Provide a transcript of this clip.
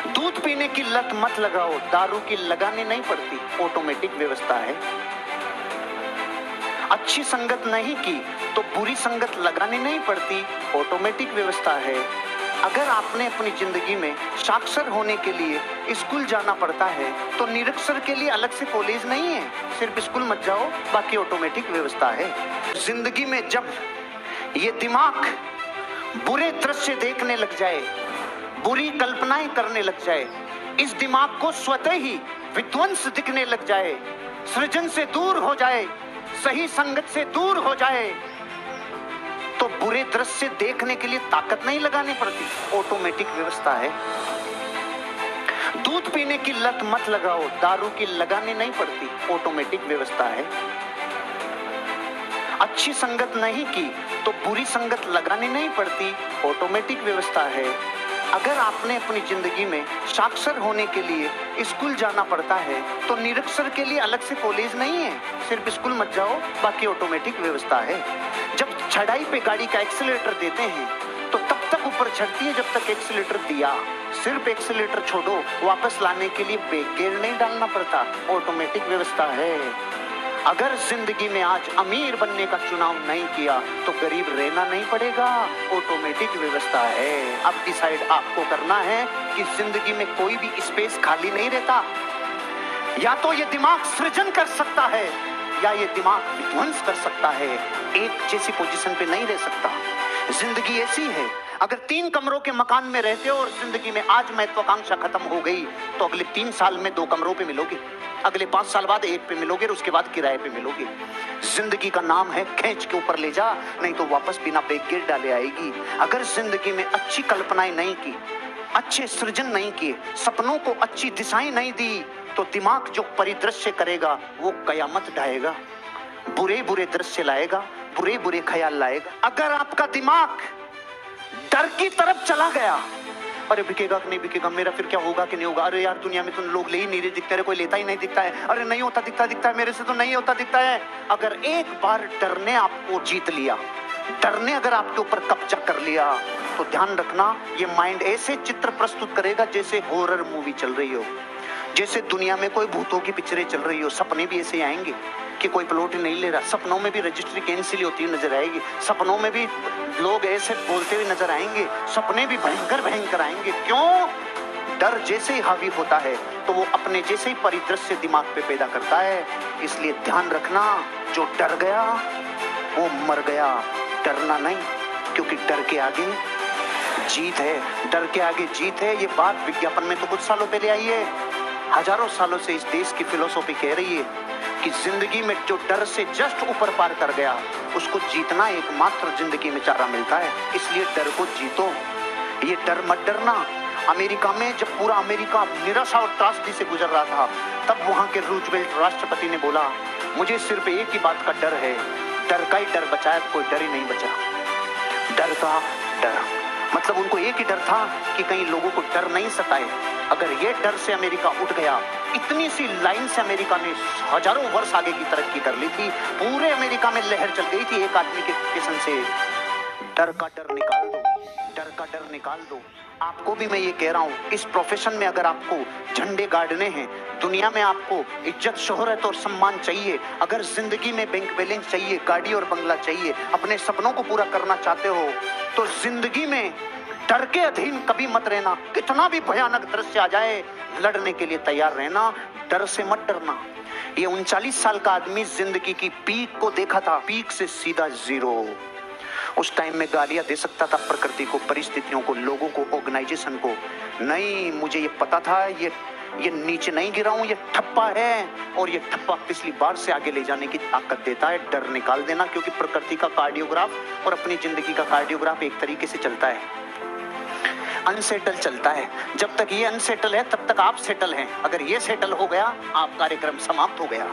दूध पीने की लत मत लगाओ, दारू की लगानी नहीं पड़ती, ऑटोमेटिक व्यवस्था है। अच्छी संगत नहीं की तो बुरी संगत लगानी नहीं पड़ती, ऑटोमेटिक व्यवस्था है। अगर आपने अपनी जिंदगी में साक्षर होने के लिए स्कूल जाना पड़ता है तो निरक्षर के लिए अलग से कॉलेज नहीं है, सिर्फ स्कूल मत जाओ, बाकी ऑटोमेटिक व्यवस्था है। जिंदगी में जब ये दिमाग बुरे दृश्य देखने लग जाए, बुरी कल्पनाएं करने लग जाए, इस दिमाग को स्वतः ही विध्वंस दिखने लग जाए, सृजन से दूर हो जाए, सही संगत से दूर हो जाए, तो बुरे दृश्य देखने के लिए ताकत नहीं लगानी पड़ती, ऑटोमेटिक व्यवस्था है। दूध पीने की लत मत लगाओ, दारू की लगानी नहीं पड़ती, ऑटोमेटिक व्यवस्था है। अच्छी संगत नहीं की तो बुरी संगत लगानी नहीं पड़ती, ऑटोमेटिक व्यवस्था है। अगर आपने अपनी जिंदगी में साक्षर होने के लिए स्कूल जाना पड़ता है तो निरक्षर के लिए अलग से कॉलेज नहीं है, सिर्फ स्कूल मत जाओ, बाकी ऑटोमेटिक व्यवस्था है। जब चढ़ाई पे गाड़ी का एक्सीलरेटर देते हैं तो तब तक ऊपर चढ़ती है जब तक एक्सीलरेटर दिया, सिर्फ एक्सीलरेटर छोड़ो, वापस लाने के लिए ब्रेक गियर नहीं डालना पड़ता, ऑटोमेटिक व्यवस्था है। अगर जिंदगी में आज अमीर बनने का चुनाव नहीं किया तो गरीब रहना नहीं पड़ेगा, ऑटोमेटिक व्यवस्था है। अब डिसाइड आपको करना है कि जिंदगी में कोई भी स्पेस खाली नहीं रहता, या तो ये दिमाग सृजन कर सकता है या ये दिमाग विध्वंस कर सकता है, एक जैसी पोजीशन पे नहीं रह सकता। जिंदगी ऐसी है, अगर 3 कमरों के मकान में रहते हो और जिंदगी में आज महत्वाकांक्षा खत्म हो गई तो अगले 3 साल में 2 कमरों पे मिलोगे, अगले 5 साल बाद 1 पे मिलोगे और उसके बाद किराए पे मिलोगे। जिंदगी का नाम है खींच के ऊपर ले जा, नहीं तो वापस बिना ब्रेक गियर डाले आएगी। अगर जिंदगी में अच्छी कल्पनाएं नहीं की, अच्छे सृजन नहीं किए, सपनों को अच्छी दिशाएं नहीं दी, तो दिमाग जो परिदृश्य करेगा वो कयामत ढाएगा, बुरे बुरे दृश्य लाएगा, बुरे बुरे ख्याल लाएगा। अगर आपका दिमाग डर की तरफ चला गया, अरे बिकेगा कि नहीं बिकेगा, मेरा फिर क्या होगा कि नहीं होगा, अरे यार दुनिया में तो लोग ले ही नहीं रहे दिखते रहे, कोई लेता ही नहीं दिखता है, अरे नहीं होता दिखता है, मेरे से तो नहीं होता दिखता है। अगर एक बार डर ने आपको जीत लिया, डर ने अगर आपके ऊपर कब्जा कर लिया, तो ध्यान रखना ये माइंड ऐसे चित्र प्रस्तुत करेगा जैसे हॉरर मूवी चल रही हो, जैसे दुनिया में कोई भूतों की पिक्चरें चल रही हो। सपने भी ऐसे आएंगे कि कोई प्लॉट नहीं ले रहा, सपनों में भी रजिस्ट्री कैंसिल होती हुई नजर आएगी, सपनों में भी लोग ऐसे बोलते हुए नजर आएंगे, सपने भी भयंकर आएंगे। क्यों? डर जैसे ही हावी होता है तो वो अपने जैसे ही परिदृश्य दिमाग पे पैदा करता है। इसलिए ध्यान रखना, जो डर गया वो मर गया, डरना नहीं, क्योंकि डर के आगे जीत है, डर के आगे जीत है। ये बात विज्ञापन में तो कुछ सालों पहले आई है, हजारों सालों से इस देश की फिलोसॉफी कह रही है कि जिंदगी में जो डर से जस्ट ऊपर पार कर गया उसको जीतना एकमात्र जिंदगी में चारा मिलता है। इसलिए डर को जीतो, ये डर मत डरना। अमेरिका में जब पूरा अमेरिका निराशा और त्रासदी से गुजर रहा था, तब वहां के रूजवेल्ट राष्ट्रपति ने बोला, मुझे सिर्फ एक ही बात का डर है, डर का ही डर बचाया, कोई डर ही नहीं बचा। डर का डर मतलब उनको एक ही डर था कि कहीं लोगों को डर नहीं सताए। अगर ये डर से अमेरिका उठ गया, इतनी सी लाइन से अमेरिका ने हजारों वर्ष आगे की तरक्की कर ली थी, पूरे अमेरिका में लहर चल गई थी एक आदमी के किस्म से। डर का डर निकाल दो, डर का डर निकाल दो। आपको भी मैं ये कह रहा हूँ, इस प्रोफेशन में अगर आपको झंडे गाड़ने हैं, दुनिया में आपको इज्जत शोहरत और सम्मान चाहिए, अगर जिंदगी में बैंक बैलेंस चाहिए, गाड़ी और बंगला चाहिए, अपने सपनों को पूरा करना चाहते हो, तो जिंदगी में डर के अधीन कभी मत रहना। कितना भी भयानक दृश्य आ जाए, लड़ने के लिए तैयार रहना, डर से मत डरना। ये 39 साल का आदमी जिंदगी की पीक को देखा था, पीक से सीधा जीरो। उस टाइम में गालियां दे सकता था प्रकृति को, परिस्थितियों को, लोगों को, ऑर्गेनाइजेशन को। नहीं, मुझे ये पता था ये नीचे नहीं गिरा हूं, ये ठप्पा है, और ये ठप्पा पिछली बार से आगे ले जाने की ताकत देता है। डर निकाल देना, क्योंकि प्रकृति का कार्डियोग्राफ और अपनी जिंदगी का कार्डियोग्राफ एक तरीके से चलता है, अनसेटल चलता है। जब तक ये अनसेटल है तब तक आप सेटल हैं, अगर ये सेटल हो गया आप कार्यक्रम समाप्त हो गया।